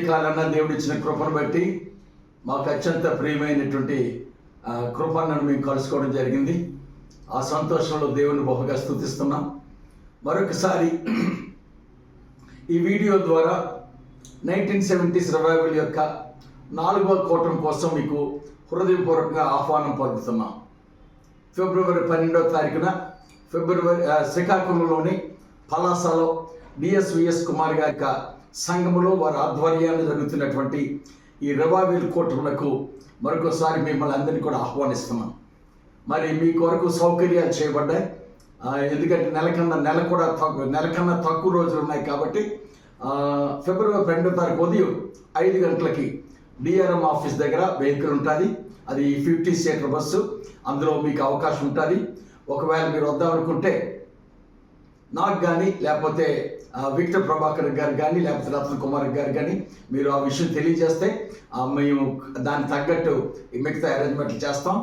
ఉదయకాలన్న దేవుడు ఇచ్చిన కృపను బట్టి మాకు అత్యంత ప్రియమైనటువంటి కృపను మేము కలుసుకోవడం జరిగింది. ఆ సంతోషంలో దేవుని బహుగా స్తుతిస్తున్నాం. మరొకసారి ఈ వీడియో ద్వారా 1970s రివైవల్ యొక్క 4వ కూటం కోసం మీకు హృదయపూర్వకంగా ఆహ్వానం పలుకుతున్నాం. ఫిబ్రవరి 12వ తారీఖున శ్రీకాకుళంలోని పలాసలో డిఎస్విఎస్ కుమార్ గారి యొక్క సంఘములో వారి ఆధ్వర్యాన్ని జరుగుతున్నటువంటి ఈ రివైవల్ కూటములకు మరొకసారి మిమ్మల్ని అందరినీ కూడా ఆహ్వానిస్తున్నాం. మరి మీ కొరకు సౌకర్యాలు చేయబడ్డాయి. ఎందుకంటే నెల కన్నా తక్కువ రోజులు ఉన్నాయి కాబట్టి ఫిబ్రవరి 2వ తారీఖు ఉదయం 5 గంటలకి డిఆర్ఎం ఆఫీస్ దగ్గర వెహికల్ ఉంటుంది. అది 50 సీటర్ బస్సు. అందులో మీకు అవకాశం ఉంటుంది. ఒకవేళ మీరు వద్దామనుకుంటే నాకు కానీ లేకపోతే విక్టర్ ప్రభాకర్ గారు కానీ లేకపోతే రత్న కుమార్ గారు కానీ మీరు ఆ విషయం తెలియజేస్తే మేము దానికి తగ్గట్టు మిగతా అరేంజ్మెంట్లు చేస్తాం.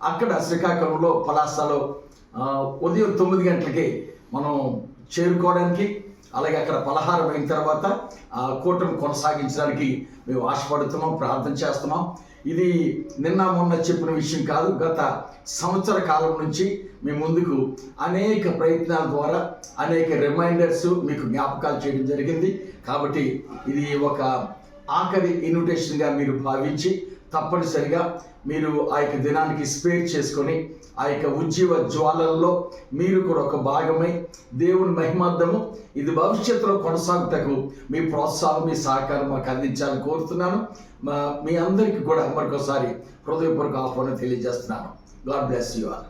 అక్కడ శ్రీకాకుళంలో పలాసలో ఉదయం 9 గంటలకి మనం చేరుకోవడానికి, అలాగే అక్కడ పలహారం అయిన తర్వాత కూటమి కొనసాగించడానికి మేము ఆశపడుతున్నాం, ప్రార్థన చేస్తున్నాం. ఇది నిన్న మొన్న చెప్పిన విషయం కాదు. గత సంవత్సర కాలం నుంచి మీ ముందుకు అనేక ప్రయత్నాల ద్వారా అనేక రిమైండర్స్ మీకు జ్ఞాపకాలు చేయడం జరిగింది. కాబట్టి ఇది ఒక ఆఖరి ఇన్విటేషన్గా మీరు భావించి తప్పనిసరిగా మీరు ఆ యొక్క దినానికి స్పేర్ చేసుకొని ఆ యొక్క ఉజ్జీవ జ్వాలల్లో మీరు కూడా ఒక భాగమై దేవుని మహిమార్థము ఇది భవిష్యత్తులో కొనసాగుటకు మీ ప్రోత్సాహం, మీ సహకారం మాకు అందించాలని కోరుతున్నాను. మీ అందరికీ కూడా మరొకసారి హృదయపూర్వక ఆహ్వానం తెలియజేస్తున్నాను. God bless you all.